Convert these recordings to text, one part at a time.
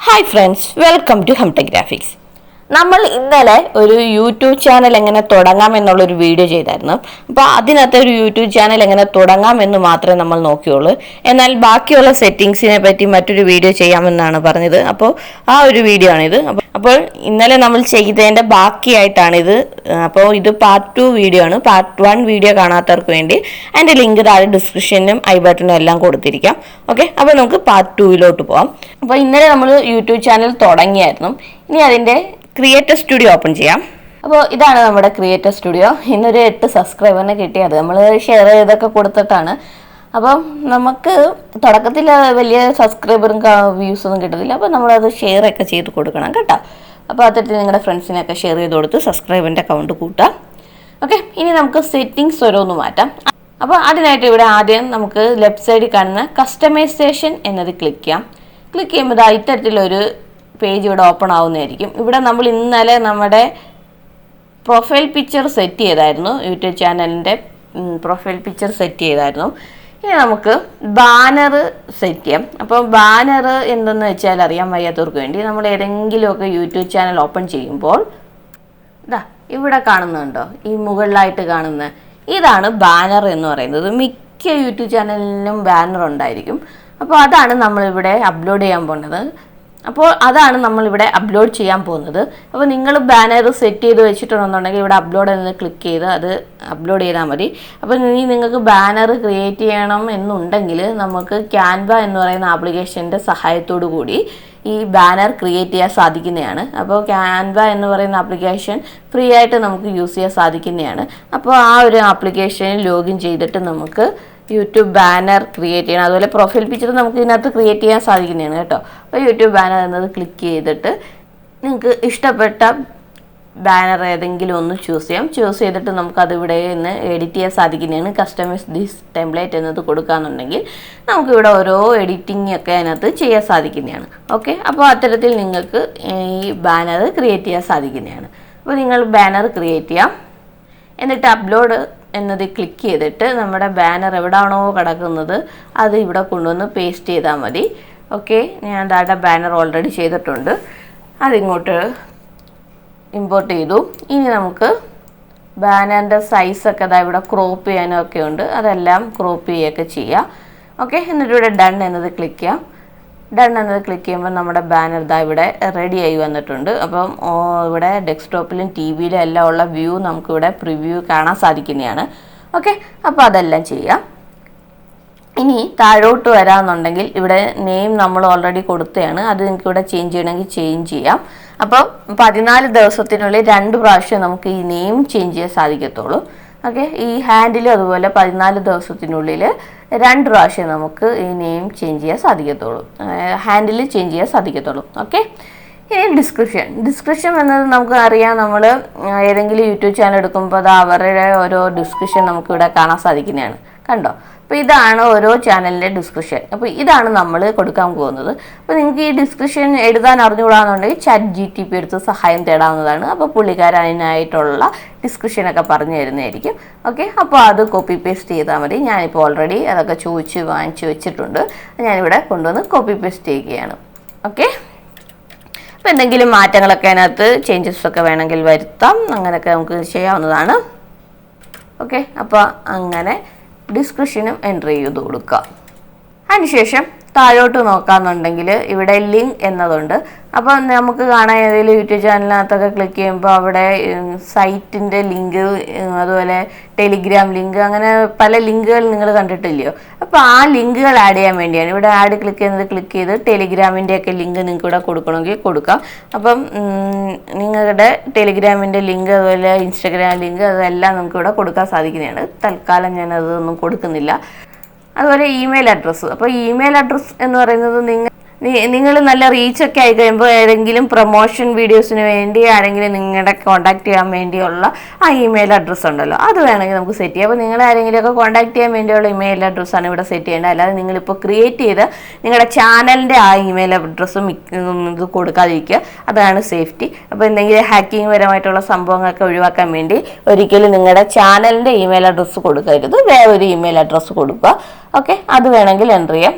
Hi friends, welcome to Humtech graphics. നമ്മൾ ഇന്നലെ ഒരു യൂട്യൂബ് ചാനൽ എങ്ങനെ തുടങ്ങാം എന്നുള്ളൊരു വീഡിയോ ചെയ്തായിരുന്നു. അപ്പോൾ അതിനകത്ത് ഒരു യൂട്യൂബ് ചാനൽ എങ്ങനെ തുടങ്ങാം എന്ന് മാത്രമേ നമ്മൾ നോക്കിയുള്ളൂ. എന്നാൽ ബാക്കിയുള്ള സെറ്റിങ്സിനെ പറ്റി മറ്റൊരു വീഡിയോ ചെയ്യാമെന്നാണ് പറഞ്ഞത്. അപ്പോൾ ആ ഒരു വീഡിയോ ആണിത്. അപ്പോൾ ഇന്നലെ നമ്മൾ ചെയ്തതിൻ്റെ ബാക്കിയായിട്ടാണിത്. അപ്പോൾ ഇത് പാർട്ട് 2 വീഡിയോ ആണ്. പാർട്ട് 1 വീഡിയോ കാണാത്തവർക്ക് വേണ്ടി അതിൻ്റെ ലിങ്ക് താഴെ ഡിസ്ക്രിപ്ഷനിലും ഐ ബട്ടണിലും എല്ലാം കൊടുത്തിരിക്കാം. ഓക്കെ, അപ്പോൾ നമുക്ക് പാർട്ട് 2 പോകാം. അപ്പോൾ ഇന്നലെ നമ്മൾ യൂട്യൂബ് ചാനൽ തുടങ്ങിയായിരുന്നു. ഇനി അതിൻ്റെ ക്രിയേറ്റർ സ്റ്റുഡിയോ ഓപ്പൺ ചെയ്യാം. അപ്പോൾ ഇതാണ് നമ്മുടെ ക്രിയേറ്റർ സ്റ്റുഡിയോ. ഇന്നൊരു 8 സബ്സ്ക്രൈബറിനെ കിട്ടിയത് നമ്മൾ ഷെയർ ചെയ്തൊക്കെ കൊടുത്തിട്ടാണ്. അപ്പം നമുക്ക് തുടക്കത്തിൽ വലിയ സബ്സ്ക്രൈബറും വ്യൂസൊന്നും കിട്ടത്തില്ല. അപ്പോൾ നമ്മളത് ഷെയർ ഒക്കെ ചെയ്ത് കൊടുക്കണം കേട്ടോ. അപ്പോൾ അത്തരത്തിൽ നിങ്ങളുടെ ഫ്രണ്ട്സിനൊക്കെ ഷെയർ ചെയ്ത് കൊടുത്ത് സബ്സ്ക്രൈബറിൻ്റെ അക്കൗണ്ട് കൂട്ടാം. ഓക്കെ, ഇനി നമുക്ക് സെറ്റിങ്സ് ഓരോന്ന് മാറ്റാം. അപ്പോൾ അതിനായിട്ട് ഇവിടെ ആദ്യം നമുക്ക് ലെഫ്റ്റ് സൈഡിൽ കാണുന്ന കസ്റ്റമൈസേഷൻ എന്നത് ക്ലിക്ക് ചെയ്യാം. ക്ലിക്ക് ചെയ്യുമ്പോൾ ഇത്തരത്തിലൊരു പേജ് ഇവിടെ ഓപ്പൺ ആവുന്നതായിരിക്കും. ഇവിടെ നമ്മൾ ഇന്നലെ നമ്മുടെ പ്രൊഫൈൽ പിക്ചർ സെറ്റ് ചെയ്തായിരുന്നു. യൂട്യൂബ് ചാനലിൻ്റെ പ്രൊഫൈൽ പിക്ചർ സെറ്റ് ചെയ്തായിരുന്നു. ഇനി നമുക്ക് ബാനർ സെറ്റ് ചെയ്യാം. അപ്പോൾ ബാനർ എന്തെന്ന് വെച്ചാൽ അറിയാൻ വയ്യാത്തവർക്ക് വേണ്ടി നമ്മൾ ഏതെങ്കിലുമൊക്കെ യൂട്യൂബ് ചാനൽ ഓപ്പൺ ചെയ്യുമ്പോൾ ഇവിടെ കാണുന്നുണ്ടോ, ഈ മുകളിലായിട്ട് കാണുന്ന ഇതാണ് ബാനർ എന്ന് പറയുന്നത്. മിക്ക യൂട്യൂബ് ചാനലിനും ബാനർ ഉണ്ടായിരിക്കും. അപ്പോൾ അതാണ് നമ്മളിവിടെ അപ്ലോഡ് ചെയ്യാൻ പോകുന്നത്. അപ്പോൾ അതാണ് നമ്മളിവിടെ അപ്ലോഡ് ചെയ്യാൻ പോകുന്നത്. അപ്പോൾ നിങ്ങൾ ബാനർ സെറ്റ് ചെയ്ത് വെച്ചിട്ടുണ്ടെന്നുണ്ടെങ്കിൽ ഇവിടെ അപ്ലോഡ് എന്ന് ക്ലിക്ക് ചെയ്ത് അത് അപ്ലോഡ് ചെയ്താൽ മതി. അപ്പോൾ ഇനി നിങ്ങൾക്ക് ബാനർ ക്രിയേറ്റ് ചെയ്യണം എന്നുണ്ടെങ്കിൽ നമുക്ക് ക്യാൻവ എന്ന് പറയുന്ന ആപ്ലിക്കേഷൻ്റെ സഹായത്തോടു കൂടി ഈ ബാനർ ക്രിയേറ്റ് ചെയ്യാൻ സാധിക്കുന്നതാണ്. അപ്പോൾ ക്യാൻവ എന്ന് പറയുന്ന ആപ്ലിക്കേഷൻ ഫ്രീ ആയിട്ട് നമുക്ക് യൂസ് ചെയ്യാൻ സാധിക്കുന്നതാണ്. അപ്പോൾ ആ ഒരു ആപ്ലിക്കേഷനിൽ ലോഗിൻ ചെയ്തിട്ട് നമുക്ക് യൂട്യൂബ് ബാനർ ക്രിയേറ്റ് ചെയ്യണം. അതുപോലെ പ്രൊഫൈൽ പിക്ചർ നമുക്ക് ഇതിനകത്ത് ക്രിയേറ്റ് ചെയ്യാൻ സാധിക്കുന്നതാണ് കേട്ടോ. അപ്പോൾ യൂട്യൂബ് ബാനർ എന്നത് ക്ലിക്ക് ചെയ്തിട്ട് നിങ്ങൾക്ക് ഇഷ്ടപ്പെട്ട ബാനർ ഏതെങ്കിലും ഒന്ന് ചൂസ് ചെയ്യാം. ചൂസ് ചെയ്തിട്ട് നമുക്കത് ഇവിടെ നിന്ന് എഡിറ്റ് ചെയ്യാൻ സാധിക്കുന്നതാണ്. കസ്റ്റമൈസ് ദിസ് ടെംപ്ലേറ്റ് എന്നത് കൊടുക്കുകയെന്നുണ്ടെങ്കിൽ നമുക്കിവിടെ ഓരോ എഡിറ്റിംഗ് ഒക്കെ അതിനകത്ത് ചെയ്യാൻ സാധിക്കുന്നതാണ്. ഓക്കെ, അപ്പോൾ അത്തരത്തിൽ നിങ്ങൾക്ക് ഈ ബാനർ ക്രിയേറ്റ് ചെയ്യാൻ സാധിക്കുന്നതാണ്. അപ്പോൾ നിങ്ങൾ ബാനർ ക്രിയേറ്റ് ചെയ്യാം. എന്നിട്ട് അപ്ലോഡ് എന്നത് ക്ലിക്ക് ചെയ്തിട്ട് നമ്മുടെ ബാനർ എവിടെയാണോ കിടക്കുന്നത് അത് ഇവിടെ കൊണ്ടുവന്ന് പേസ്റ്റ് ചെയ്താൽ മതി. ഓക്കെ, ഞാൻ ദാണ്ട ബാനർ ഓൾറെഡി ചെയ്തിട്ടുണ്ട്. അതിങ്ങോട്ട് ഇമ്പോർട്ട് ചെയ്തു. ഇനി നമുക്ക് ബാനറിൻ്റെ സൈസൊക്കെ ഇവിടെ ക്രോപ്പ് ചെയ്യാനൊക്കെ ഉണ്ട്. അതെല്ലാം ക്രോപ്പ് ചെയ്യുകയൊക്കെ ചെയ്യാം. ഓക്കെ, എന്നിട്ട് ഇവിടെ ഡൺ എന്നത് ക്ലിക്ക് ചെയ്യാം. ഡൺ എന്നത് ക്ലിക്ക് ചെയ്യുമ്പോൾ നമ്മുടെ ബാനർ ഇവിടെ റെഡി ആയി വന്നിട്ടുണ്ട്. അപ്പം ഇവിടെ ഡെസ്ക്ടോപ്പിലും ടി വിയിലും എല്ലാം ഉള്ള വ്യൂ നമുക്കിവിടെ പ്രിവ്യൂ കാണാൻ സാധിക്കുന്നതാണ്. ഓക്കെ, അപ്പോൾ അതെല്ലാം ചെയ്യാം. ഇനി താഴോട്ട് വരാമെന്നുണ്ടെങ്കിൽ ഇവിടെ നെയിം നമ്മൾ ഓൾറെഡി കൊടുത്തതാണ്. അത് നിങ്ങൾക്ക് ഇവിടെ ചേഞ്ച് ചെയ്യണമെങ്കിൽ ചേഞ്ച് ചെയ്യാം. അപ്പോൾ 14 ദിവസത്തിനുള്ളിൽ 2 പ്രാവശ്യം നമുക്ക് ഈ നെയിം ചേഞ്ച് ചെയ്യാൻ സാധിക്കത്തുള്ളൂ. ഓക്കെ, ഈ ഹാൻഡിലും അതുപോലെ 14 ദിവസത്തിനുള്ളിൽ 2 പ്രാവശ്യം നമുക്ക് ഈ നെയിം ചേഞ്ച് ചെയ്യാൻ സാധിക്കത്തുള്ളൂ, ഹാൻഡിൽ ചേഞ്ച് ചെയ്യാൻ സാധിക്കത്തുള്ളൂ. ഓക്കെ, ഇനി ഡിസ്ക്രിപ്ഷൻ എന്നത് നമുക്ക് അറിയാം. നമ്മൾ ഏതെങ്കിലും യൂട്യൂബ് ചാനൽ എടുക്കുമ്പോൾ അത് അവരുടെ ഓരോ ഡിസ്ക്രിപ്ഷൻ നമുക്കിവിടെ കാണാൻ സാധിക്കുന്നതാണ്. കണ്ടോ? അപ്പോൾ ഇതാണ് ഓരോ ചാനലിൻ്റെ ഡിസ്ക്രിപ്ഷൻ. അപ്പോൾ ഇതാണ് നമ്മൾ കൊടുക്കാൻ പോകുന്നത്. അപ്പോൾ നിങ്ങൾക്ക് ഈ ഡിസ്ക്രിപ്ഷൻ എഴുതാൻ അറിഞ്ഞുകൂടാന്നുണ്ടെങ്കിൽ ChatGPT എടുത്ത് സഹായം തേടാവുന്നതാണ്. അപ്പോൾ പുള്ളിക്കാരൻ അതിനായിട്ടുള്ള ഡിസ്ക്രിപ്ഷനൊക്കെ പറഞ്ഞു തരുന്നതായിരിക്കും. ഓക്കെ, അപ്പോൾ അത് കോപ്പി പേസ്റ്റ് ചെയ്താൽ മതി. ഞാനിപ്പോൾ ഓൾറെഡി അതൊക്കെ വാങ്ങിച്ച് വെച്ചിട്ടുണ്ട്. ഞാനിവിടെ കൊണ്ടുവന്ന് കോപ്പി പേസ്റ്റ് ചെയ്യുകയാണ്. ഓക്കെ, അപ്പോൾ എന്തെങ്കിലും മാറ്റങ്ങളൊക്കെ അതിനകത്ത് ചേഞ്ചസ് ഒക്കെ വേണമെങ്കിൽ വരുത്താം. അങ്ങനെയൊക്കെ നമുക്ക് ചെയ്യാവുന്നതാണ്. ഓക്കെ, അപ്പോൾ അങ്ങനെ ഡിസ്ക്രിപ്ഷനും എൻ്റർ ചെയ്ത് കൊടുക്കുക. അതിനുശേഷം താഴോട്ട് നോക്കാമെന്നുണ്ടെങ്കിൽ ഇവിടെ ലിങ്ക് എന്നതുണ്ട്. അപ്പോൾ നമുക്ക് കാണാൻ ഏതെങ്കിലും യൂട്യൂബ് ചാനലിനകത്തൊക്കെ ക്ലിക്ക് ചെയ്യുമ്പോൾ അവിടെ സൈറ്റിൻ്റെ ലിങ്ക്, അതുപോലെ ടെലിഗ്രാം ലിങ്ക്, അങ്ങനെ പല ലിങ്കുകൾ നിങ്ങൾ കണ്ടിട്ടില്ലയോ? അപ്പോൾ ആ ലിങ്കുകൾ ആഡ് ചെയ്യാൻ വേണ്ടിയാണ് ഇവിടെ ആഡ് ക്ലിക്ക് ചെയ്ത് ടെലിഗ്രാമിൻ്റെയൊക്കെ ലിങ്ക് നിങ്ങൾക്ക് ഇവിടെ കൊടുക്കണമെങ്കിൽ കൊടുക്കാം. അപ്പം നിങ്ങളുടെ ടെലിഗ്രാമിൻ്റെ ലിങ്ക്, അതുപോലെ ഇൻസ്റ്റഗ്രാം ലിങ്ക്, അതെല്ലാം നമുക്ക് ഇവിടെ കൊടുക്കാൻ സാധിക്കുന്നതാണ്. തൽക്കാലം ഞാനതൊന്നും കൊടുക്കുന്നില്ല. അതുപോലെ ഇമെയിൽ അഡ്രസ്സ്. അപ്പോൾ ഇമെയിൽ അഡ്രസ്സ് എന്ന് പറയുന്നത് നിങ്ങൾ നല്ല റീച്ചൊക്കെ ആയി കഴിയുമ്പോൾ ഏതെങ്കിലും പ്രൊമോഷൻ വീഡിയോസിന് വേണ്ടി ആരെങ്കിലും നിങ്ങളുടെ കോൺടാക്ട് ചെയ്യാൻ വേണ്ടിയുള്ള ആ ഇമെയിൽ അഡ്രസ്സ് ഉണ്ടല്ലോ, അത് വേണമെങ്കിൽ നമുക്ക് സെറ്റ് ചെയ്യാം. അപ്പോൾ നിങ്ങൾ ആരെങ്കിലുമൊക്കെ കോൺടാക്ട് ചെയ്യാൻ വേണ്ടിയുള്ള ഇമെയിൽ അഡ്രസ്സാണ് ഇവിടെ സെറ്റ് ചെയ്യേണ്ടത്. അല്ലാതെ നിങ്ങളിപ്പോൾ ക്രിയേറ്റ് ചെയ്ത് നിങ്ങളുടെ ചാനലിൻ്റെ ആ ഇമെയിൽ അഡ്രസ്സും ഇത് കൊടുക്കാതിരിക്കുക. അതാണ് സേഫ്റ്റി. അപ്പോൾ എന്തെങ്കിലും ഹാക്കിംഗ് പരമായിട്ടുള്ള സംഭവങ്ങളൊക്കെ ഒഴിവാക്കാൻ വേണ്ടി ഒരിക്കലും നിങ്ങളുടെ ചാനലിൻ്റെ ഇമെയിൽ അഡ്രസ്സ് കൊടുക്കരുത്, വേറൊരു ഇമെയിൽ അഡ്രസ്സ് കൊടുക്കുക. ഓക്കെ, അത് വേണമെങ്കിൽ എൻ്റർ ചെയ്യാം.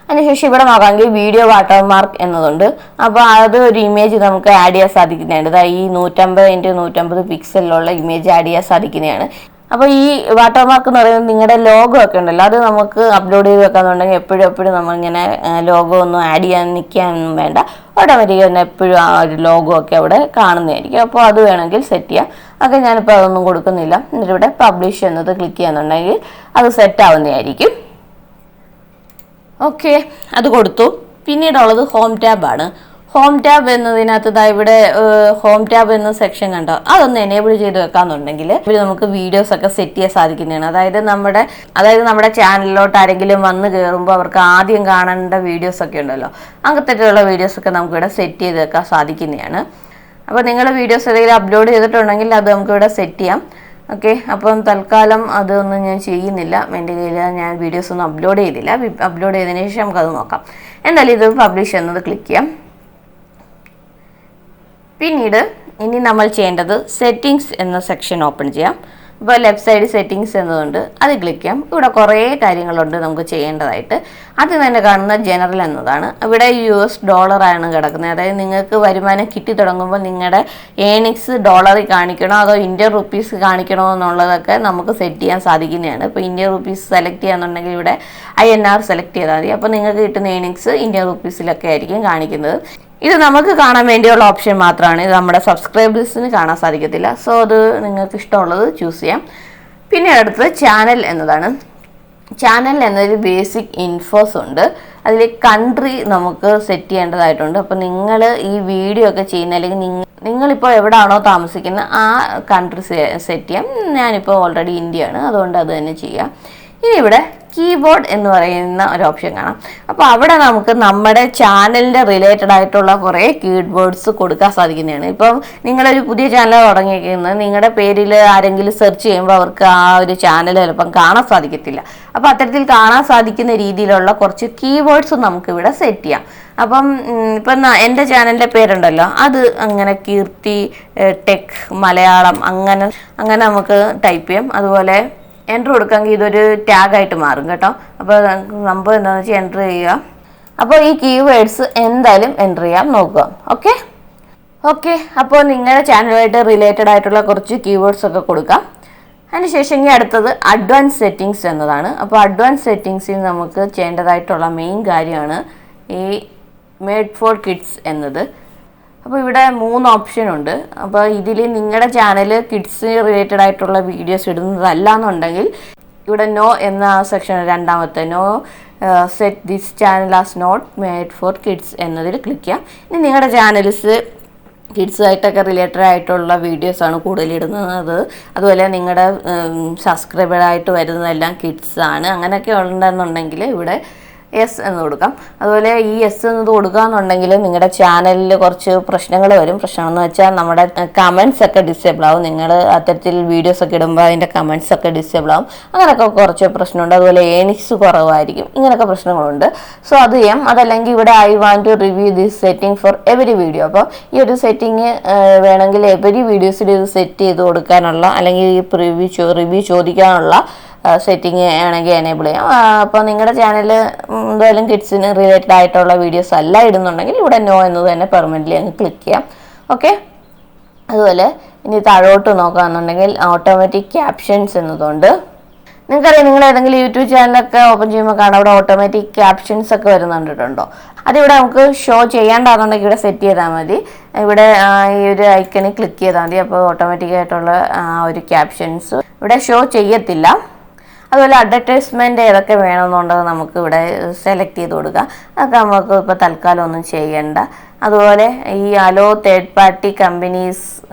അതിനുശേഷം ഇവിടെ നോക്കാമെങ്കിൽ വീഡിയോ വാട്ടർമാർക്ക് എന്നതുണ്ട്. അപ്പോൾ അത് ഒരു ഇമേജ് നമുക്ക് ആഡ് ചെയ്യാൻ സാധിക്കുന്നതാണ്. അതായത് ഈ 150x150 പിക്സലിലുള്ള ഇമേജ് ആഡ് ചെയ്യാൻ സാധിക്കുന്നതാണ്. അപ്പോൾ ഈ വാട്ടർമാർക്ക് എന്ന് പറയുന്നത് നിങ്ങളുടെ ലോഗോ ഒക്കെ ഉണ്ടല്ലോ, അത് നമുക്ക് അപ്ലോഡ് ചെയ്ത് വെക്കാന്നുണ്ടെങ്കിൽ എപ്പോഴും നമ്മളിങ്ങനെ ലോഗോ ഒന്നും ആഡ് ചെയ്യാൻ നിൽക്കാനൊന്നും വേണ്ട, ഓട്ടോമാറ്റിക്കായി തന്നെ എപ്പോഴും ആ ഒരു ലോഗോ ഒക്കെ അവിടെ കാണുന്നതായിരിക്കും. അപ്പോൾ അത് വേണമെങ്കിൽ സെറ്റ് ചെയ്യാം. ഓക്കെ, ഞാനിപ്പോൾ അതൊന്നും കൊടുക്കുന്നില്ല. എന്നിട്ട് ഇവിടെ പബ്ലിഷ് എന്നത് ക്ലിക്ക് ചെയ്യാന്നുണ്ടെങ്കിൽ അത് സെറ്റ് ആവുന്നതായിരിക്കും. ഓക്കെ, അത് കൊടുത്തു. പിന്നീടുള്ളത് ഹോം ടാബാണ്. ഹോം ടാബ് എന്നതിനകത്ത് ഇവിടെ ഹോം ടാബ് എന്ന സെക്ഷൻ കണ്ടോ, അതൊന്ന് എനേബിൾ ചെയ്ത് വെക്കാന്നുണ്ടെങ്കിൽ നമുക്ക് വീഡിയോസ് ഒക്കെ സെറ്റ് ചെയ്യാൻ സാധിക്കുന്നതാണ്. അതായത് നമ്മുടെ ചാനലിലോട്ട് ആരെങ്കിലും വന്ന് കയറുമ്പോൾ അവർക്ക് ആദ്യം കാണേണ്ട വീഡിയോസ് ഒക്കെ ഉണ്ടല്ലോ, അങ്ങനത്തെയുള്ള വീഡിയോസ് ഒക്കെ നമുക്കിവിടെ സെറ്റ് ചെയ്ത് വെക്കാൻ സാധിക്കുന്നതാണ്. അപ്പോൾ നിങ്ങൾ വീഡിയോസ് ഏതെങ്കിലും അപ്ലോഡ് ചെയ്തിട്ടുണ്ടെങ്കിൽ അത് നമുക്കിവിടെ സെറ്റ് ചെയ്യാം. ഓക്കെ, അപ്പം തൽക്കാലം അതൊന്നും ഞാൻ ചെയ്യുന്നില്ല. എൻ്റെ കയ്യിൽ ഞാൻ വീഡിയോസ് ഒന്നും അപ്ലോഡ് ചെയ്തില്ല. അപ്ലോഡ് ചെയ്തതിന് ശേഷം നമുക്കത് നോക്കാം. എന്തായാലും ഇത് പബ്ലിഷ് എന്നത് ക്ലിക്ക് ചെയ്യാം. പിന്നീട് ഇനി നമ്മൾ ചെയ്യേണ്ടത് സെറ്റിങ്സ് എന്ന സെക്ഷൻ ഓപ്പൺ ചെയ്യാം. ഇപ്പോൾ ലെഫ്റ്റ് സൈഡ് സെറ്റിങ്സ് എന്നതുണ്ട്, അത് ക്ലിക്ക് ചെയ്യാം. ഇവിടെ കുറേ കാര്യങ്ങളുണ്ട് നമുക്ക് ചെയ്യേണ്ടതായിട്ട്. ആദ്യം തന്നെ കാണുന്ന ജനറൽ എന്നതാണ്. ഇവിടെ $ആണ് കിടക്കുന്നത്. അതായത് നിങ്ങൾക്ക് വരുമാനം കിട്ടി തുടങ്ങുമ്പോൾ നിങ്ങളുടെ ഏണിങ്സ് ഡോളറിൽ കാണിക്കണോ അതോ ഇന്ത്യൻ റുപ്പീസ് കാണിക്കണോ എന്നുള്ളതൊക്കെ നമുക്ക് സെറ്റ് ചെയ്യാൻ സാധിക്കുന്നതാണ്. ഇപ്പോൾ ഇന്ത്യൻ റുപ്പീസ് സെലക്ട് ചെയ്യാന്നുണ്ടെങ്കിൽ ഇവിടെ INR സെലക്ട് ചെയ്താൽ മതി. അപ്പോൾ നിങ്ങൾക്ക് കിട്ടുന്ന ഏണിങ്സ് ഇന്ത്യൻ റുപ്പീസിലൊക്കെ ആയിരിക്കും കാണിക്കുന്നത്. ഇത് നമുക്ക് കാണാൻ വേണ്ടിയുള്ള ഓപ്ഷൻ മാത്രമാണ്. ഇത് നമ്മുടെ സബ്സ്ക്രൈബേഴ്സിന് കാണാൻ സാധിക്കത്തില്ല. സോ അത് നിങ്ങൾക്ക് ഇഷ്ടമുള്ളത് ചൂസ് ചെയ്യാം. പിന്നെ അടുത്തത് ചാനൽ എന്നതാണ്. ചാനൽ എന്നൊരു ബേസിക് ഇൻഫോസ് ഉണ്ട്. അതിൽ കൺട്രി നമുക്ക് സെറ്റ് ചെയ്യേണ്ടതായിട്ടുണ്ട്. അപ്പോൾ നിങ്ങൾ ഈ വീഡിയോ ഒക്കെ ചെയ്യുന്ന അല്ലെങ്കിൽ നിങ്ങളിപ്പോൾ എവിടെയാണോ താമസിക്കുന്നത് ആ കൺട്രി സെറ്റ് ചെയ്യാം. ഞാനിപ്പോൾ ഓൾറെഡി ഇന്ത്യയാണ്, അതുകൊണ്ട് അത് തന്നെ ചെയ്യാം. ഇനി ഇവിടെ കീബോർഡ് എന്ന് പറയുന്ന ഒരു ഓപ്ഷൻ കാണാം. അപ്പോൾ അവിടെ നമുക്ക് നമ്മുടെ ചാനലിൻ്റെ റിലേറ്റഡ് ആയിട്ടുള്ള കുറേ കീബോർഡ്സ് കൊടുക്കാൻ സാധിക്കുന്നതാണ്. ഇപ്പം നിങ്ങളൊരു പുതിയ ചാനൽ തുടങ്ങിയിരിക്കുന്നത് നിങ്ങളുടെ പേരിൽ ആരെങ്കിലും സെർച്ച് ചെയ്യുമ്പോൾ അവർക്ക് ആ ഒരു ചാനൽ ചിലപ്പം കാണാൻ സാധിക്കത്തില്ല. അപ്പോൾ അത്തരത്തിൽ കാണാൻ സാധിക്കുന്ന രീതിയിലുള്ള കുറച്ച് കീബോർഡ്സ് നമുക്കിവിടെ സെറ്റ് ചെയ്യാം. അപ്പം ഇപ്പം എൻ്റെ ചാനലിൻ്റെ പേരുണ്ടല്ലോ, അത് അങ്ങനെ കീർത്തി ടെക് മലയാളം അങ്ങനെ നമുക്ക് ടൈപ്പ് ചെയ്യാം. അതുപോലെ എൻ്റർ കൊടുക്കാമെങ്കിൽ ഇതൊരു ടാഗായിട്ട് മാറും കേട്ടോ. അപ്പോൾ സംഭവം എന്താണെന്ന് വെച്ചാൽ എൻ്റർ ചെയ്യുക. അപ്പോൾ ഈ കീവേഡ്സ് എന്തായാലും എൻ്റർ ചെയ്യാം, നോക്കുക. ഓക്കെ, അപ്പോൾ നിങ്ങളുടെ ചാനലുമായിട്ട് റിലേറ്റഡ് ആയിട്ടുള്ള കുറച്ച് കീവേഡ്സ് ഒക്കെ കൊടുക്കാം. അതിനുശേഷം ഇനി അടുത്തത് അഡ്വാൻസ് സെറ്റിങ്സ് എന്നതാണ്. അപ്പോൾ അഡ്വാൻസ് സെറ്റിങ്സിൽ നമുക്ക് ചെയ്യേണ്ടതായിട്ടുള്ള മെയിൻ കാര്യമാണ് ഈ മേഡ് ഫോർ കിഡ്സ് എന്നത്. അപ്പോൾ ഇവിടെ 3 ഓപ്ഷൻ ഉണ്ട്. അപ്പോൾ ഇതിൽ നിങ്ങളുടെ ചാനൽ കിഡ്സ് റിലേറ്റഡ് ആയിട്ടുള്ള വീഡിയോസ് ഇടുന്നതല്ല എന്നുണ്ടെങ്കിൽ ഇവിടെ നോ എന്ന സെക്ഷൻ രണ്ടാമത്തെ no set this channel as not made for kids എന്നതിൽ ക്ലിക്ക് ചെയ്യാം. ഇനി നിങ്ങളുടെ ചാനൽസ് കിഡ്സുമായിട്ടൊക്കെ റിലേറ്റഡ് ആയിട്ടുള്ള വീഡിയോസാണ് കൂടുതലിടുന്നത്. അതുപോലെ നിങ്ങളുടെ സബ്സ്ക്രൈബറായിട്ട് വരുന്നതെല്ലാം കിഡ്സാണ്. അങ്ങനെയൊക്കെ ഉണ്ടെന്നുണ്ടെങ്കിൽ ഇവിടെ യെസ് എന്ന് കൊടുക്കാം. അതുപോലെ ഈ യെസ് എന്നത് കൊടുക്കുകയെന്നുണ്ടെങ്കിൽ നിങ്ങളുടെ ചാനലിൽ കുറച്ച് പ്രശ്നങ്ങൾ വരും. പ്രശ്നം എന്ന് വെച്ചാൽ നമ്മുടെ കമൻസ് ഒക്കെ ഡിസേബിൾ ആവും. നിങ്ങൾ അത്തരത്തിൽ വീഡിയോസ് ഒക്കെ ഇടുമ്പോൾ അതിൻ്റെ കമൻസ് ഒക്കെ ഡിസേബിൾ ആവും. അങ്ങനെയൊക്കെ കുറച്ച് പ്രശ്നമുണ്ട്. അതുപോലെ ഏണിങ്സ് കുറവായിരിക്കും. ഇങ്ങനെയൊക്കെ പ്രശ്നങ്ങളുണ്ട്. സോ അത് ചെയ്യാം. അതല്ലെങ്കിൽ ഇവിടെ I want to review this setting for every video. അപ്പോൾ ഈ ഒരു സെറ്റിംഗ് വേണമെങ്കിൽ എവരി വീഡിയോസിൽ ഇത് സെറ്റ് ചെയ്ത് കൊടുക്കാനുള്ള അല്ലെങ്കിൽ ഈ റിവ്യൂ ചോദിക്കാനുള്ള സെറ്റിംഗ് ആണെങ്കിൽ എനേബിൾ ചെയ്യാം. അപ്പോൾ നിങ്ങളുടെ ചാനൽ എന്തായാലും കിഡ്സിന് റിലേറ്റഡ് ആയിട്ടുള്ള വീഡിയോസ് അല്ല ഇടുന്നുണ്ടെങ്കിൽ ഇവിടെ നോ എന്നത് തന്നെ പെർമനൻ്റ്ലി അങ്ങ് ക്ലിക്ക് ചെയ്യാം. ഓക്കെ, അതുപോലെ ഇനി താഴോട്ട് നോക്കുകയാണെന്നുണ്ടെങ്കിൽ ഓട്ടോമാറ്റിക് ക്യാപ്ഷൻസ് എന്നതുകൊണ്ട് നിങ്ങൾക്കറിയാം, നിങ്ങൾ ഏതെങ്കിലും യൂട്യൂബ് ചാനലൊക്കെ ഓപ്പൺ ചെയ്യുമ്പോൾ കാണാം അവിടെ ഓട്ടോമാറ്റിക് ക്യാപ്ഷൻസ് ഒക്കെ വരുന്നുണ്ടോ. അതിവിടെ നമുക്ക് ഷോ ചെയ്യാണ്ടാണെന്നുണ്ടെങ്കിൽ ഇവിടെ സെറ്റ് ചെയ്താൽ മതി. ഇവിടെ ഈ ഒരു ഐക്കണിൽ ക്ലിക്ക് ചെയ്താൽ മതി. അപ്പോൾ ഓട്ടോമാറ്റിക്കായിട്ടുള്ള ഒരു ക്യാപ്ഷൻസ് ഇവിടെ ഷോ ചെയ്യത്തില്ല. അതുപോലെ അഡ്വർടൈസ്മെൻറ്റ് ഏതൊക്കെ വേണമെന്നുണ്ടെങ്കിൽ നമുക്ക് ഇവിടെ സെലക്ട് ചെയ്ത് കൊടുക്കാം. അതൊക്കെ നമുക്ക് ഇപ്പോൾ തൽക്കാലം ഒന്നും ചെയ്യണ്ട. അതുപോലെ ഈ allow third party companies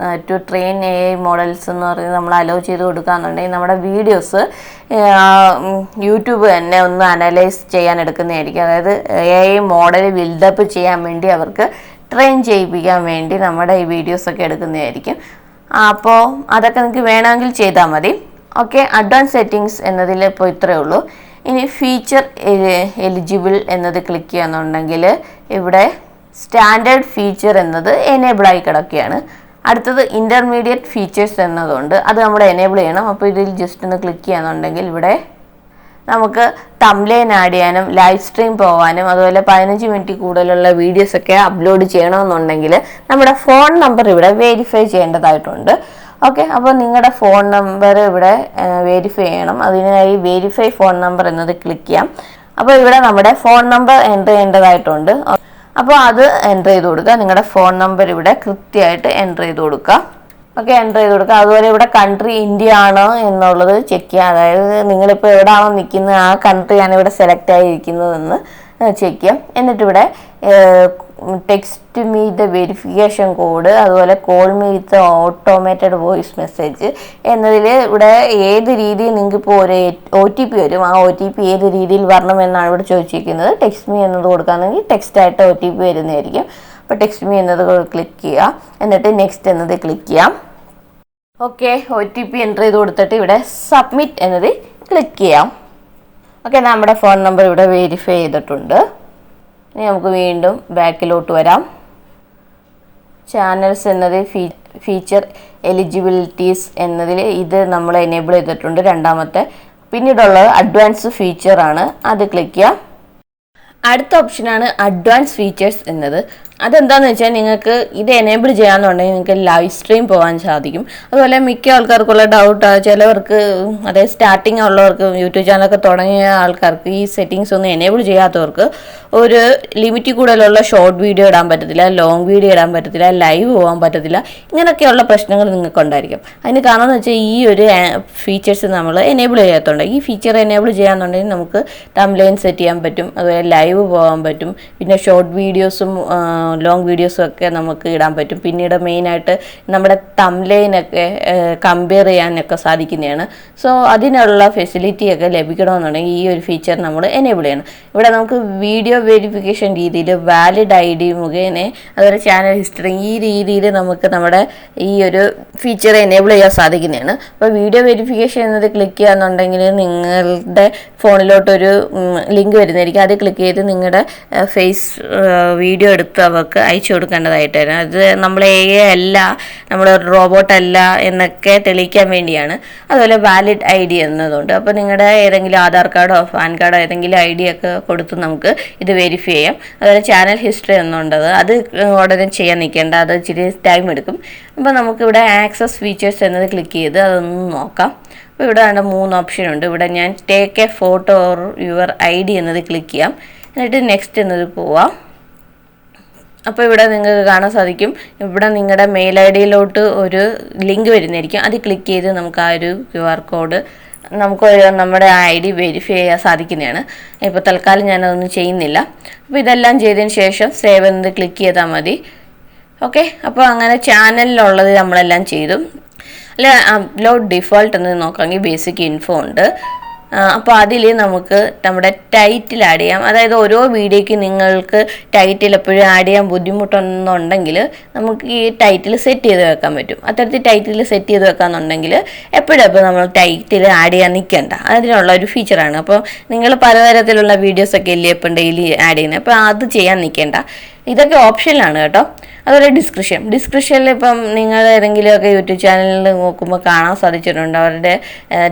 to train AI models എന്ന് പറയുന്നത് നമ്മൾ അലോ ചെയ്ത് കൊടുക്കുകയെന്നുണ്ടെങ്കിൽ നമ്മുടെ വീഡിയോസ് യൂട്യൂബ് തന്നെ ഒന്ന് അനലൈസ് ചെയ്യാൻ എടുക്കുന്നതായിരിക്കും. അതായത് AI മോഡൽ ബിൽഡപ്പ് ചെയ്യാൻ വേണ്ടി അവർക്ക് ട്രെയിൻ ചെയ്യിപ്പിക്കാൻ വേണ്ടി നമ്മുടെ ഈ വീഡിയോസൊക്കെ എടുക്കുന്നതായിരിക്കും. അപ്പോൾ അതൊക്കെ നിങ്ങൾക്ക് വേണമെങ്കിൽ ചെയ്താൽ മതി. ഓക്കെ, അഡ്വാൻസ് സെറ്റിങ്സ് എന്നതിൽ ഇപ്പോൾ ഇത്രയേ ഉള്ളൂ. ഇനി ഫീച്ചർ എലിജിബിൾ എന്നത് ക്ലിക്ക് ചെയ്യുന്നുണ്ടെങ്കിൽ ഇവിടെ സ്റ്റാൻഡേർഡ് ഫീച്ചർ എന്നത് എനേബിളായി കിടക്കുകയാണ്. അടുത്തത് ഇൻ്റർമീഡിയറ്റ് ഫീച്ചേഴ്സ് എന്നതുകൊണ്ട് അത് നമ്മൾ എനേബിൾ ചെയ്യണം. അപ്പോൾ ഇതിൽ ജസ്റ്റ് ഒന്ന് ക്ലിക്ക് ചെയ്യുന്നുണ്ടെങ്കിൽ ഇവിടെ നമുക്ക് തംബ്നെയിൽ ആഡ് ചെയ്യാനും ലൈവ് സ്ട്രീം പോകാനും അതുപോലെ 15 മിനിറ്റ് കൂടുതലുള്ള വീഡിയോസൊക്കെ അപ്ലോഡ് ചെയ്യണമെന്നുണ്ടെങ്കിൽ നമ്മുടെ ഫോൺ നമ്പർ ഇവിടെ വെരിഫൈ ചെയ്യേണ്ടതായിട്ടുണ്ട്. ഓക്കെ, അപ്പോൾ നിങ്ങളുടെ ഫോൺ നമ്പർ ഇവിടെ വെരിഫൈ ചെയ്യണം. അതിനായി വെരിഫൈ ഫോൺ നമ്പർ എന്നത് ക്ലിക്ക് ചെയ്യാം. അപ്പോൾ ഇവിടെ നമ്മുടെ ഫോൺ നമ്പർ എൻ്റർ ചെയ്യേണ്ടതായിട്ടുണ്ട്. അപ്പോൾ അത് എൻ്റർ ചെയ്ത് കൊടുക്കുക. നിങ്ങളുടെ ഫോൺ നമ്പർ ഇവിടെ കൃത്യമായിട്ട് എൻ്റർ ചെയ്ത് കൊടുക്കുക. ഓക്കെ, എൻ്റർ ചെയ്ത് കൊടുക്കുക. അതുപോലെ ഇവിടെ കൺട്രി ഇന്ത്യ ആണോ എന്നുള്ളത് ചെക്ക് ചെയ്യുക. അതായത് നിങ്ങളിപ്പോൾ എവിടെയാണോ നിൽക്കുന്നത് ആ കൺട്രിയാണ് ഇവിടെ സെലക്ട് ആയിരിക്കുന്നതെന്ന് ചെക്ക് ചെയ്യാം. എന്നിട്ടിവിടെ text me the verification code, അതുപോലെ call me with automated voice message എന്നതിൽ ഇവിടെ ഏത് രീതിയിൽ നിങ്ങൾക്ക് ഇപ്പോൾ ഒരു OTP വരും. ആ OTP ഏത് രീതിയിൽ വരണമെന്നാണ് ഇവിടെ ചോദിച്ചിരിക്കുന്നത്. ടെക്സ്റ്റ് മീ എന്നത് കൊടുക്കുകയാണെങ്കിൽ ടെക്സ്റ്റായിട്ട് OTP വരുന്നതായിരിക്കും. അപ്പോൾ ടെക്സ്റ്റ് മീ എന്നത് ക്ലിക്ക് ചെയ്യുക. എന്നിട്ട് നെക്സ്റ്റ് എന്നത് ക്ലിക്ക് ചെയ്യാം. ഓക്കെ, OTP എൻ്റർ ചെയ്ത് കൊടുത്തിട്ട് ഇവിടെ സബ്മിറ്റ് എന്നത് ക്ലിക്ക് ചെയ്യാം. ഓക്കെ, നമ്മുടെ ഫോൺ നമ്പർ ഇവിടെ വെരിഫൈ ചെയ്തിട്ടുണ്ട്. ഇനി നമുക്ക് വീണ്ടും ബാക്കിലോട്ട് വരാം. ചാനൽസ് എന്നത് ഫീച്ചർ എലിജിബിലിറ്റീസ് എന്നതിൽ ഇത് നമ്മൾ എനേബിൾ ചെയ്തിട്ടുണ്ട്, രണ്ടാമത്തെ. പിന്നീടുള്ളത് അഡ്വാൻസ് ഫീച്ചറാണ്, അത് ക്ലിക്ക് ചെയ്യാം. അടുത്ത ഓപ്ഷനാണ് അഡ്വാൻസ് ഫീച്ചേഴ്സ് എന്നത്. അതെന്താണെന്ന് വെച്ചാൽ നിങ്ങൾക്ക് ഇത് എനേബിൾ ചെയ്യാമെന്നുണ്ടെങ്കിൽ നിങ്ങൾക്ക് ലൈവ് സ്ട്രീം പോകാൻ സാധിക്കും. അതുപോലെ മിക്ക ആൾക്കാർക്കുള്ള ഡൗട്ട്, ചിലവർക്ക് അതായത് സ്റ്റാർട്ടിങ് ഉള്ളവർക്ക് യൂട്യൂബ് ചാനലൊക്കെ തുടങ്ങിയ ആൾക്കാർക്ക് ഈ സെറ്റിങ്സ് ഒന്നും എനേബിൾ ചെയ്യാത്തവർക്ക് ഒരു ലിമിറ്റിൽ കൂടുതലുള്ള ഷോർട്ട് വീഡിയോ ഇടാൻ പറ്റത്തില്ല, ലോങ് വീഡിയോ ഇടാൻ പറ്റത്തില്ല, ലൈവ് പോകാൻ പറ്റത്തില്ല. ഇങ്ങനെയൊക്കെയുള്ള പ്രശ്നങ്ങൾ നിങ്ങൾക്ക് ഉണ്ടായിരിക്കും. അതിന് കാരണം എന്ന് വെച്ചാൽ ഈ ഒരു ഫീച്ചേഴ്സ് നമ്മൾ എനേബിൾ ചെയ്യാത്തതുകൊണ്ട്. ഈ ഫീച്ചർ എനേബിൾ ചെയ്യാന്നുണ്ടെങ്കിൽ നമുക്ക് തംബ്നെയിൽ സെറ്റ് ചെയ്യാൻ പറ്റും, അതുപോലെ ലൈവ് പോകാൻ പറ്റും, പിന്നെ ഷോർട്ട് വീഡിയോസും ലോങ് വീഡിയോസും ഒക്കെ നമുക്ക് ഇടാൻ പറ്റും. പിന്നീട് മെയിനായിട്ട് നമ്മുടെ തംബ്നെയിലൊക്കെ കമ്പയർ ചെയ്യാനൊക്കെ സാധിക്കുന്നതാണ്. സോ അതിനുള്ള ഫെസിലിറ്റിയൊക്കെ ലഭിക്കണമെന്നുണ്ടെങ്കിൽ ഈ ഒരു ഫീച്ചർ നമ്മൾ എനേബിൾ ചെയ്യണം. ഇവിടെ നമുക്ക് വീഡിയോ വെരിഫിക്കേഷൻ രീതിയിൽ വാലിഡ് ID മുഖേന അതുപോലെ ചാനൽ ഹിസ്റ്ററി ഈ രീതിയിൽ നമുക്ക് നമ്മുടെ ഈ ഒരു ഫീച്ചർ എനേബിൾ ചെയ്യാൻ സാധിക്കുന്നതാണ്. അപ്പോൾ വീഡിയോ വെരിഫിക്കേഷൻ എന്നത് ക്ലിക്ക് ചെയ്യാന്നുണ്ടെങ്കിൽ നിങ്ങളുടെ ഫോണിലോട്ടൊരു ലിങ്ക് വരുന്നതായിരിക്കും. അത് ക്ലിക്ക് ചെയ്ത് നിങ്ങളുടെ ഫേസ് വീഡിയോ എടുത്ത് അവർക്ക് അയച്ചു കൊടുക്കേണ്ടതായിട്ട് വരും. അത് നമ്മൾ അല്ല, നമ്മൾ റോബോട്ടല്ല എന്നൊക്കെ തെളിയിക്കാൻ വേണ്ടിയാണ്. അതുപോലെ വാലിഡ് ID എന്നതുണ്ട്. അപ്പോൾ നിങ്ങളുടെ ഏതെങ്കിലും ആധാർ കാർഡോ പാൻ കാർഡോ ഏതെങ്കിലും ID ഒക്കെ കൊടുത്ത് നമുക്ക് ഇത് വെരിഫൈ ചെയ്യാം. അതുപോലെ ചാനൽ ഹിസ്റ്ററി എന്നുണ്ടത് അത് ഉടനെ ചെയ്യാൻ നിൽക്കേണ്ട, അത് ഇച്ചിരി ടൈം എടുക്കും. അപ്പോൾ നമുക്കിവിടെ ആക്സസ് ഫീച്ചേഴ്സ് എന്നത് ക്ലിക്ക് ചെയ്ത് അതൊന്ന് നോക്കാം. അപ്പോൾ ഇവിടെ 3 ഓപ്ഷൻ ഉണ്ട്. ഇവിടെ ഞാൻ take A photo or your ID എന്നത് ക്ലിക്ക് ചെയ്യാം. എന്നിട്ട് നെക്സ്റ്റ് എന്നത് പോവാം. അപ്പോൾ ഇവിടെ നിങ്ങൾക്ക് കാണാൻ സാധിക്കും, ഇവിടെ നിങ്ങളുടെ മെയിൽ IDയിലോട്ട് ഒരു ലിങ്ക് വരുന്നതായിരിക്കും. അത് ക്ലിക്ക് ചെയ്ത് നമുക്ക് ആ ഒരു QR കോഡ് നമുക്ക് നമ്മുടെ ID വെരിഫൈ ചെയ്യാൻ സാധിക്കുന്നതാണ്. ഇപ്പോൾ തൽക്കാലം ഞാനതൊന്നും ചെയ്യുന്നില്ല. അപ്പോൾ ഇതെല്ലാം ചെയ്തതിന് ശേഷം സേവ് എന്നത് ക്ലിക്ക് ചെയ്താൽ മതി. ഓക്കെ, അപ്പോൾ അങ്ങനെ ചാനലിലുള്ളത് നമ്മളെല്ലാം ചെയ്തു. അല്ല, അപ്ലോഡ് ഡിഫോൾട്ട് എന്ന് നോക്കാമെങ്കിൽ ബേസിക് ഇൻഫോ ഉണ്ട്. അപ്പോൾ അതിൽ നമുക്ക് നമ്മുടെ ടൈറ്റിൽ ആഡ് ചെയ്യാം. അതായത് ഓരോ വീഡിയോയ്ക്ക് നിങ്ങൾക്ക് ടൈറ്റിൽ എപ്പോഴും ആഡ് ചെയ്യാൻ ബുദ്ധിമുട്ടുണ്ടെങ്കിൽ നമുക്ക് ഈ ടൈറ്റിൽ സെറ്റ് ചെയ്ത് വെക്കാൻ പറ്റും. അത്തരത്തിൽ ടൈറ്റിൽ സെറ്റ് ചെയ്ത് വെക്കാന്നുണ്ടെങ്കിൽ എപ്പോഴും നമ്മൾ ടൈറ്റിൽ ആഡ് ചെയ്യാൻ നിൽക്കേണ്ട, അതിനുള്ള ഒരു ഫീച്ചറാണ്. അപ്പോൾ നിങ്ങൾ പലതരത്തിലുള്ള വീഡിയോസൊക്കെ അല്ലേ ഇപ്പം ഡെയിലി ആഡ് ചെയ്യുന്നത്, അപ്പോൾ അത് ചെയ്യാൻ നിൽക്കേണ്ട. ഇതൊക്കെ ഓപ്ഷനിലാണ് കേട്ടോ. അതുപോലെ ഡിസ്ക്രിപ്ഷനിൽ ഇപ്പം നിങ്ങൾ ഏതെങ്കിലുമൊക്കെ യൂട്യൂബ് ചാനലിൽ നോക്കുമ്പോൾ കാണാൻ സാധിച്ചിട്ടുണ്ട്, അവരുടെ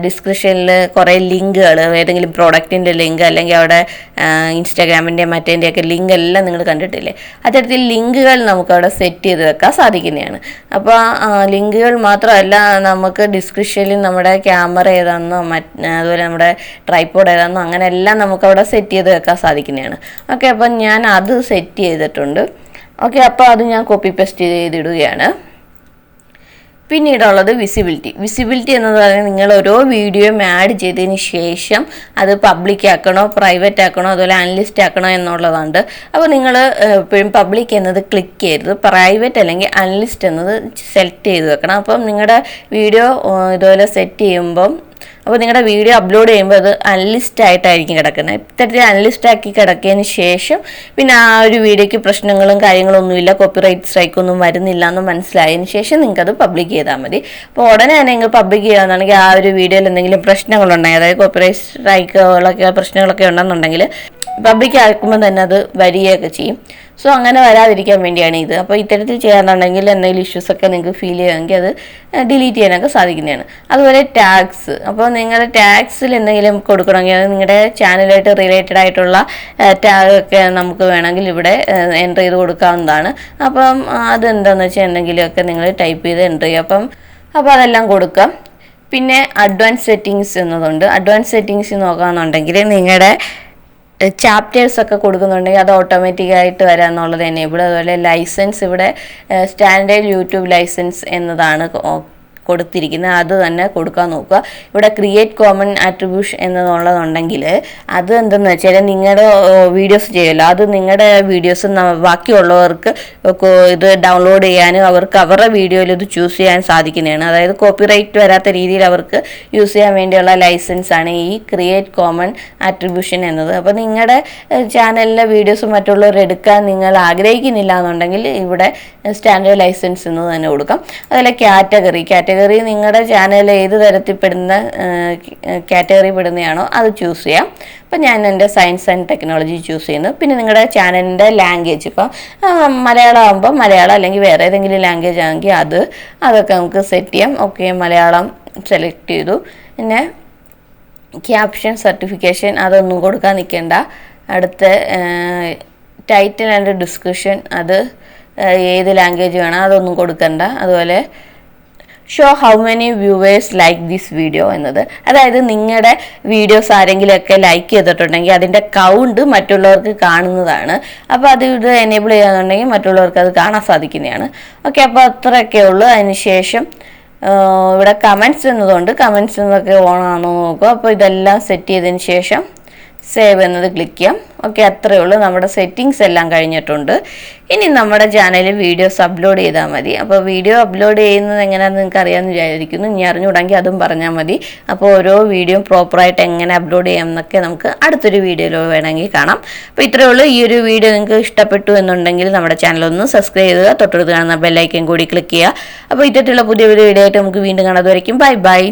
ഡിസ്ക്രിപ്ഷനിൽ കുറേ ലിങ്കുകൾ, ഏതെങ്കിലും പ്രോഡക്റ്റിൻ്റെ ലിങ്ക് അല്ലെങ്കിൽ അവിടെ ഇൻസ്റ്റാഗ്രാമിൻ്റെ മറ്റേൻ്റെയൊക്കെ ലിങ്ക് എല്ലാം നിങ്ങൾ കണ്ടിട്ടില്ലേ. അത്തരത്തിൽ ലിങ്കുകൾ നമുക്കവിടെ സെറ്റ് ചെയ്ത് വെക്കാൻ സാധിക്കുന്നതാണ്. അപ്പോൾ ലിങ്കുകൾ മാത്രമല്ല, നമുക്ക് ഡിസ്ക്രിപ്ഷനിൽ നമ്മുടെ ക്യാമറ ഏതാണെന്നോ അതുപോലെ നമ്മുടെ ട്രൈപോഡ് ഏതാണെന്നോ അങ്ങനെ എല്ലാം നമുക്കവിടെ സെറ്റ് ചെയ്ത് വെക്കാൻ സാധിക്കുന്നതാണ്. ഓക്കെ, അപ്പം ഞാൻ അത് സെറ്റ് ചെയ്തിട്ടുണ്ട്. ഓക്കെ, അപ്പോൾ അത് ഞാൻ കോപ്പി പേസ്റ്റ് ചെയ്തിടുകയാണ്. പിന്നീടുള്ളത് വിസിബിലിറ്റി എന്ന് പറയുന്നത് നിങ്ങൾ ഓരോ വീഡിയോയും ആഡ് ചെയ്തതിന് ശേഷം അത് പബ്ലിക് ആക്കണോ പ്രൈവറ്റ് ആക്കണോ അതുപോലെ അൺലിസ്റ്റ് ആക്കണോ എന്നുള്ളതാണ്. അപ്പോൾ നിങ്ങൾ എപ്പോഴും പബ്ലിക് എന്നത് ക്ലിക്ക് ചെയ്യരുത്, പ്രൈവറ്റ് അല്ലെങ്കിൽ അൺലിസ്റ്റ് എന്നത് സെലക്ട് ചെയ്ത് വെക്കണം. അപ്പം നിങ്ങളുടെ വീഡിയോ ഇതുപോലെ സെറ്റ് ചെയ്യുമ്പം അപ്പോൾ നിങ്ങളുടെ വീഡിയോ അപ്ലോഡ് ചെയ്യുമ്പോൾ അത് അൺലിസ്റ്റ് ആയിട്ടായിരിക്കും കിടക്കുന്നത്. ഇത്തരത്തിൽ അൺലിസ്റ്റ് ആക്കി കിടക്കിയതിന് ശേഷം പിന്നെ ആ ഒരു വീഡിയോയ്ക്ക് പ്രശ്നങ്ങളും കാര്യങ്ങളൊന്നുമില്ല, കോപ്പിറൈറ്റ് സ്ട്രൈക്കൊന്നും വരുന്നില്ല എന്ന് മനസ്സിലായതിന് ശേഷം നിങ്ങൾക്കത് പബ്ലിക് ചെയ്താൽ മതി. അപ്പോൾ ഉടനെ തന്നെ നിങ്ങൾ പബ്ലിക് ചെയ്യുകയാണെന്നുണ്ടെങ്കിൽ ആ ഒരു വീഡിയോയിൽ എന്തെങ്കിലും പ്രശ്നങ്ങളുണ്ടായി, അതായത് കോപ്പിറൈറ്റ് സ്ട്രൈക്കുകളൊക്കെ പ്രശ്നങ്ങളൊക്കെ ഉണ്ടെന്നുണ്ടെങ്കിൽ പബ്ലിക് ആക്കുമ്പോൾ തന്നെ അത് വരികയൊക്കെ ചെയ്യും. സോ അങ്ങനെ വരാതിരിക്കാൻ വേണ്ടിയാണ് ഇത്. അപ്പോൾ ഇത്തരത്തിൽ ചെയ്യാന്നുണ്ടെങ്കിൽ എന്തെങ്കിലും ഇഷ്യൂസൊക്കെ നിങ്ങൾക്ക് ഫീൽ ചെയ്യുമെങ്കിൽ അത് ഡിലീറ്റ് ചെയ്യാനൊക്കെ സാധിക്കുന്നതാണ്. അതുപോലെ ടാഗ്സ്, അപ്പോൾ നിങ്ങളുടെ ടാഗ്സിൽ എന്തെങ്കിലും കൊടുക്കണമെങ്കിൽ അത് നിങ്ങളുടെ ചാനലായിട്ട് റിലേറ്റഡ് ആയിട്ടുള്ള ടാഗൊക്കെ നമുക്ക് വേണമെങ്കിൽ ഇവിടെ എൻ്റർ ചെയ്ത് കൊടുക്കാവുന്നതാണ്. അപ്പം അതെന്താണെന്ന് വെച്ചാൽ എന്തെങ്കിലുമൊക്കെ നിങ്ങൾ ടൈപ്പ് ചെയ്ത് എൻ്റർ ചെയ്യുക. അപ്പോൾ അതെല്ലാം കൊടുക്കാം. പിന്നെ അഡ്വാൻസ് സെറ്റിങ്സ് എന്നതുണ്ട്. അഡ്വാൻസ് സെറ്റിങ്സ് നോക്കുകയാണെന്നുണ്ടെങ്കിൽ നിങ്ങളുടെ ചാപ്റ്റേഴ്സ് ഒക്കെ കൊടുക്കുന്നുണ്ടെങ്കിൽ അത് ഓട്ടോമാറ്റിക്കായിട്ട് വരാമെന്നുള്ളത് എനേബിൾ. അതുപോലെ ലൈസൻസ് ഇവിടെ സ്റ്റാൻഡേർഡ് യൂട്യൂബ് ലൈസൻസ് എന്നതാണ് കൊടുത്തിരിക്കുന്നത്, അത് തന്നെ കൊടുക്കാൻ നോക്കുക. ഇവിടെ ക്രിയേറ്റ് കോമൺ ആട്രിബ്യൂഷൻ എന്നുള്ളതുണ്ടെങ്കിൽ അത് എന്തെന്ന് വെച്ചാൽ നിങ്ങളുടെ വീഡിയോസ് ചെയ്യുമല്ലോ, അത് നിങ്ങളുടെ വീഡിയോസ് ബാക്കിയുള്ളവർക്ക് ഇത് ഡൗൺലോഡ് ചെയ്യാനും അവർക്ക് അവരുടെ വീഡിയോയിൽ ഇത് ചൂസ് ചെയ്യാൻ സാധിക്കുന്നതാണ്. അതായത് കോപ്പിറൈറ്റ് വരാത്ത രീതിയിൽ അവർക്ക് യൂസ് ചെയ്യാൻ വേണ്ടിയുള്ള ലൈസൻസ് ആണ് ഈ ക്രിയേറ്റ് കോമൺ ആട്രിബ്യൂഷൻ എന്നത്. അപ്പോൾ നിങ്ങളുടെ ചാനലിലെ വീഡിയോസ് മറ്റുള്ളവർ എടുക്കാൻ നിങ്ങൾ ആഗ്രഹിക്കുന്നില്ല എന്നുണ്ടെങ്കിൽ ഇവിടെ സ്റ്റാൻഡേർഡ് ലൈസൻസ് എന്ന് തന്നെ കൊടുക്കാം. അതുപോലെ കാറ്റഗറി നിങ്ങളുടെ ചാനൽ ഏത് തരത്തിൽപ്പെടുന്ന കാറ്റഗറി പെടുന്നതാണോ അത് ചൂസ് ചെയ്യാം. അപ്പം ഞാൻ എൻ്റെ സയൻസ് ആൻഡ് ടെക്നോളജി ചൂസ് ചെയ്യുന്നു. പിന്നെ നിങ്ങളുടെ ചാനലിൻ്റെ ലാംഗ്വേജ്, ഇപ്പം മലയാളം ആകുമ്പോൾ മലയാളം, അല്ലെങ്കിൽ വേറെ ഏതെങ്കിലും ലാംഗ്വേജ് ആണെങ്കിൽ അതൊക്കെ നമുക്ക് സെറ്റ് ചെയ്യാം. ഓക്കെ, മലയാളം സെലക്ട് ചെയ്തു. പിന്നെ ക്യാപ്ഷൻ സർട്ടിഫിക്കേഷൻ അതൊന്നും കൊടുക്കാൻ നിൽക്കേണ്ട. അടുത്ത ടൈറ്റിൽ ആൻഡ് ഡിസ്ക്രിപ്ഷൻ അത് ഏത് ലാംഗ്വേജ് വേണം അതൊന്നും കൊടുക്കണ്ട. അതുപോലെ show how many viewers like this video എന്നത്, അതായത് നിങ്ങളുടെ വീഡിയോസ് ആരെങ്കിലുമൊക്കെ ലൈക്ക് ചെയ്തിട്ടുണ്ടെങ്കിൽ അതിൻ്റെ കൗണ്ട് മറ്റുള്ളവർക്ക് കാണുന്നതാണ്. അപ്പോൾ അത് ഇത് എനേബിൾ ചെയ്യാന്നുണ്ടെങ്കിൽ മറ്റുള്ളവർക്ക് അത് കാണാൻ സാധിക്കുന്നതാണ്. ഓക്കെ, അപ്പോൾ അത്രയൊക്കെ ഉള്ളൂ. അതിനുശേഷം ഇവിടെ കമൻറ്റ്സ് എന്നതുകൊണ്ട് കമൻറ്റ്സ് എന്നൊക്കെ ഓൺ ആണോ നോക്കുക. അപ്പോൾ ഇതെല്ലാം സെറ്റ് ചെയ്തതിന് ശേഷം സേവ് എന്നത് ക്ലിക്ക് ചെയ്യാം. ഓക്കെ, അത്രയേ ഉള്ളൂ. നമ്മുടെ സെറ്റിങ്സ് എല്ലാം കഴിഞ്ഞിട്ടുണ്ട്. ഇനി നമ്മുടെ ചാനലിൽ വീഡിയോസ് അപ്ലോഡ് ചെയ്താൽ മതി. അപ്പോൾ വീഡിയോ അപ്ലോഡ് ചെയ്യുന്നത് എങ്ങനെയാണെന്ന് നിങ്ങൾക്ക് അറിയാമെന്ന് വിചാരിക്കുന്നു. ഇനി അറിഞ്ഞുകൂടെങ്കിൽ അതും പറഞ്ഞാൽ മതി. അപ്പോൾ ഓരോ വീഡിയോ പ്രോപ്പറായിട്ട് എങ്ങനെ അപ്ലോഡ് ചെയ്യാം എന്നൊക്കെ നമുക്ക് അടുത്തൊരു വീഡിയോയിൽ വേണമെങ്കിൽ കാണാം. അപ്പോൾ ഇത്രയേ ഉള്ളൂ. ഈ ഒരു വീഡിയോ നിങ്ങൾക്ക് ഇഷ്ടപ്പെട്ടു എന്നുണ്ടെങ്കിൽ നമ്മുടെ ചാനൽ ഒന്ന് സബ്സ്ക്രൈബ് ചെയ്യുക, തൊട്ടടുത്ത് കാണുന്ന ബെല്ലൈക്കൻ കൂടി ക്ലിക്ക് ചെയ്യുക. അപ്പോൾ ഇത്തരത്തിലുള്ള പുതിയ വീഡിയോ ആയിട്ട് നമുക്ക് വീണ്ടും കാണാം. അതുവരയ്ക്കും ബൈ ബൈ.